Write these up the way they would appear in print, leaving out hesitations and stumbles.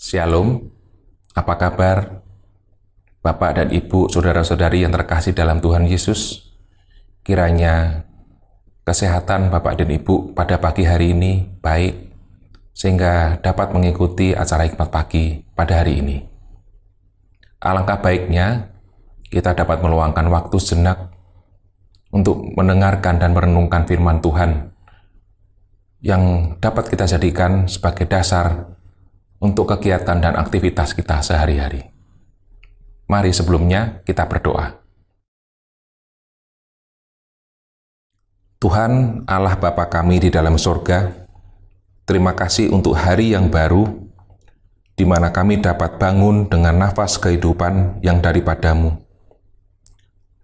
Shalom, apa kabar Bapak dan Ibu, saudara-saudari yang terkasih dalam Tuhan Yesus? Kiranya kesehatan Bapak dan Ibu pada pagi hari ini baik, sehingga dapat mengikuti acara Hikmat Pagi pada hari ini. Alangkah baiknya kita dapat meluangkan waktu sejenak untuk mendengarkan dan merenungkan firman Tuhan yang dapat kita jadikan sebagai dasar untuk kegiatan dan aktivitas kita sehari-hari. Mari sebelumnya kita berdoa. Tuhan Allah Bapa kami di dalam surga, terima kasih untuk hari yang baru, di mana kami dapat bangun dengan nafas kehidupan yang daripadamu.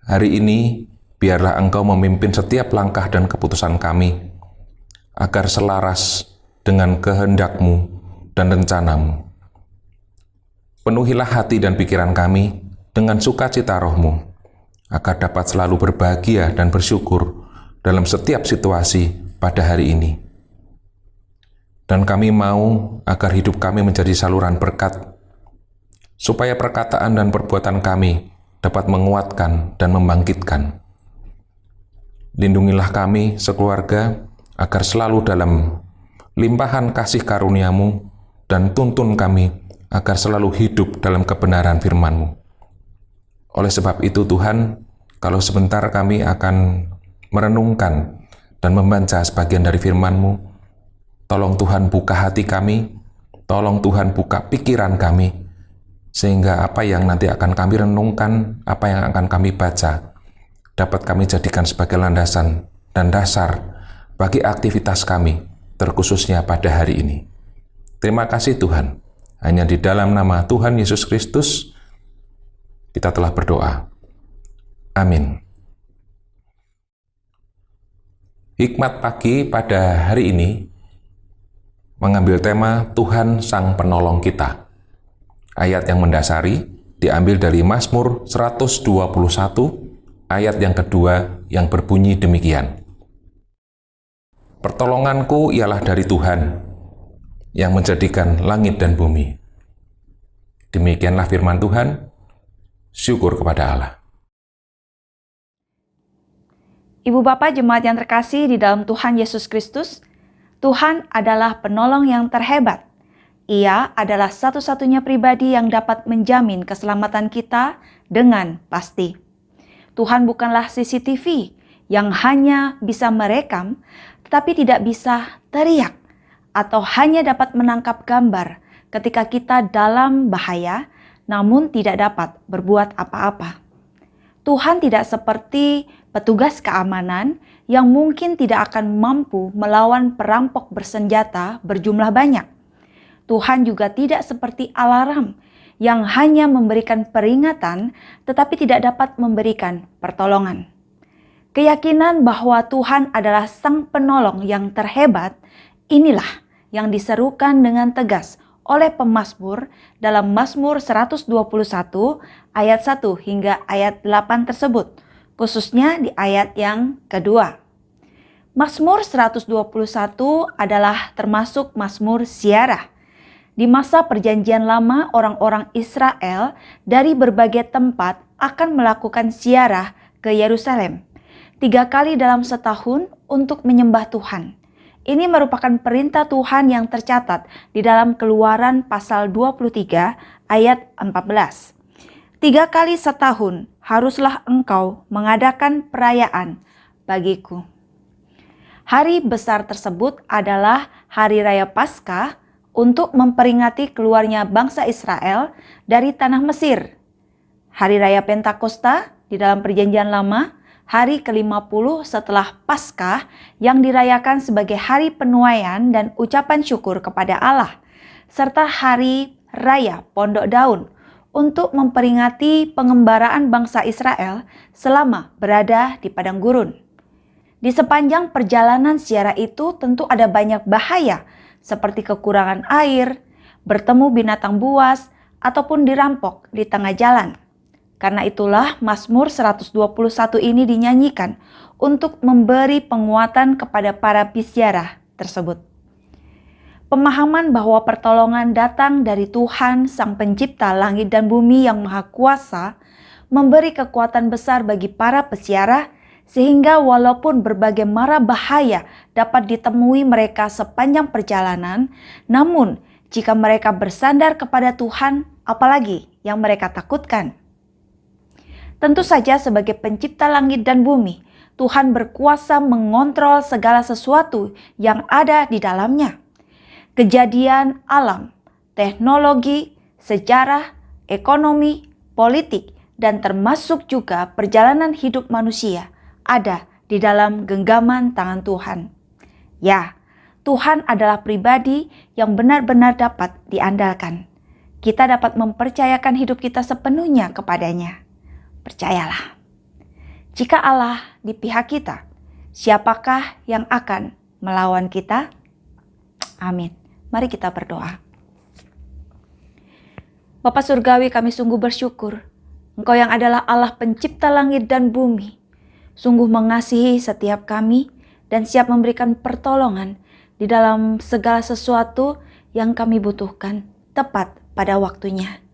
Hari ini, biarlah Engkau memimpin setiap langkah dan keputusan kami, agar selaras dengan kehendak-Mu dan rencanamu. Penuhilah hati dan pikiran kami dengan sukacita Roh-Mu, agar dapat selalu berbahagia dan bersyukur dalam setiap situasi pada hari ini. Dan kami mau agar hidup kami menjadi saluran berkat, supaya perkataan dan perbuatan kami dapat menguatkan dan membangkitkan. Lindungilah kami sekeluarga, agar selalu dalam limpahan kasih karunia-Mu, dan tuntun kami agar selalu hidup dalam kebenaran firman-Mu. Oleh sebab itu Tuhan, kalau sebentar kami akan merenungkan dan membaca sebagian dari firman-Mu, tolong Tuhan buka hati kami, tolong Tuhan buka pikiran kami, sehingga apa yang nanti akan kami renungkan, apa yang akan kami baca, dapat kami jadikan sebagai landasan dan dasar bagi aktivitas kami, terkhususnya pada hari ini. Terima kasih Tuhan. Hanya di dalam nama Tuhan Yesus Kristus, kita telah berdoa. Amin. Hikmat pagi pada hari ini mengambil tema Tuhan Sang Penolong kita. Ayat yang mendasari diambil dari Mazmur 121, ayat yang kedua yang berbunyi demikian. Pertolonganku ialah dari Tuhan, yang menjadikan langit dan bumi. Demikianlah firman Tuhan, syukur kepada Allah. Ibu Bapak jemaat yang terkasih di dalam Tuhan Yesus Kristus, Tuhan adalah penolong yang terhebat. Ia adalah satu-satunya pribadi yang dapat menjamin keselamatan kita dengan pasti. Tuhan bukanlah CCTV yang hanya bisa merekam, tetapi tidak bisa teriak, atau hanya dapat menangkap gambar ketika kita dalam bahaya, namun tidak dapat berbuat apa-apa. Tuhan tidak seperti petugas keamanan yang mungkin tidak akan mampu melawan perampok bersenjata berjumlah banyak. Tuhan juga tidak seperti alarm yang hanya memberikan peringatan tetapi tidak dapat memberikan pertolongan. Keyakinan bahwa Tuhan adalah Sang Penolong yang terhebat, inilah yang diserukan dengan tegas oleh pemazmur dalam Mazmur 121 ayat 1 hingga ayat 8 tersebut, khususnya di ayat yang kedua. Mazmur 121 adalah termasuk Mazmur Ziarah. Di masa Perjanjian Lama, orang-orang Israel dari berbagai tempat akan melakukan ziarah ke Yerusalem 3 kali dalam setahun untuk menyembah Tuhan. Ini merupakan perintah Tuhan yang tercatat di dalam Keluaran pasal 23 ayat 14. 3 kali setahun haruslah engkau mengadakan perayaan bagiku. Hari besar tersebut adalah Hari Raya Paskah untuk memperingati keluarnya bangsa Israel dari tanah Mesir. Hari Raya Pentakosta di dalam Perjanjian Lama, hari ke-50 setelah Paskah yang dirayakan sebagai hari penuaian dan ucapan syukur kepada Allah, serta hari Raya Pondok Daun untuk memperingati pengembaraan bangsa Israel selama berada di padang gurun. Di sepanjang perjalanan ziarah itu tentu ada banyak bahaya seperti kekurangan air, bertemu binatang buas, ataupun dirampok di tengah jalan. Karena itulah Mazmur 121 ini dinyanyikan untuk memberi penguatan kepada para peziarah tersebut. Pemahaman bahwa pertolongan datang dari Tuhan Sang Pencipta langit dan bumi yang Maha Kuasa memberi kekuatan besar bagi para peziarah, sehingga walaupun berbagai mara bahaya dapat ditemui mereka sepanjang perjalanan, namun jika mereka bersandar kepada Tuhan, apalagi yang mereka takutkan? Tentu saja sebagai pencipta langit dan bumi, Tuhan berkuasa mengontrol segala sesuatu yang ada di dalamnya. Kejadian alam, teknologi, sejarah, ekonomi, politik, dan termasuk juga perjalanan hidup manusia ada di dalam genggaman tangan Tuhan. Ya, Tuhan adalah pribadi yang benar-benar dapat diandalkan. Kita dapat mempercayakan hidup kita sepenuhnya kepadanya. Percayalah, jika Allah di pihak kita, siapakah yang akan melawan kita? Amin. Mari kita berdoa. Bapa Surgawi, kami sungguh bersyukur Engkau yang adalah Allah pencipta langit dan bumi, sungguh mengasihi setiap kami dan siap memberikan pertolongan di dalam segala sesuatu yang kami butuhkan tepat pada waktunya.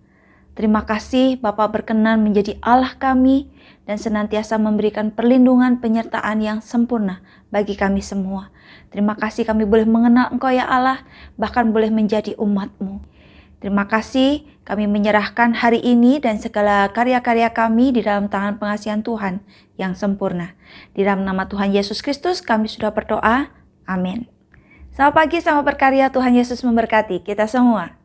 Terima kasih Bapa berkenan menjadi Allah kami dan senantiasa memberikan perlindungan penyertaan yang sempurna bagi kami semua. Terima kasih kami boleh mengenal Engkau ya Allah, bahkan boleh menjadi umat-Mu. Terima kasih kami menyerahkan hari ini dan segala karya-karya kami di dalam tangan pengasihan Tuhan yang sempurna. Di dalam nama Tuhan Yesus Kristus kami sudah berdoa. Amin. Selamat pagi, selamat berkarya. Tuhan Yesus memberkati kita semua.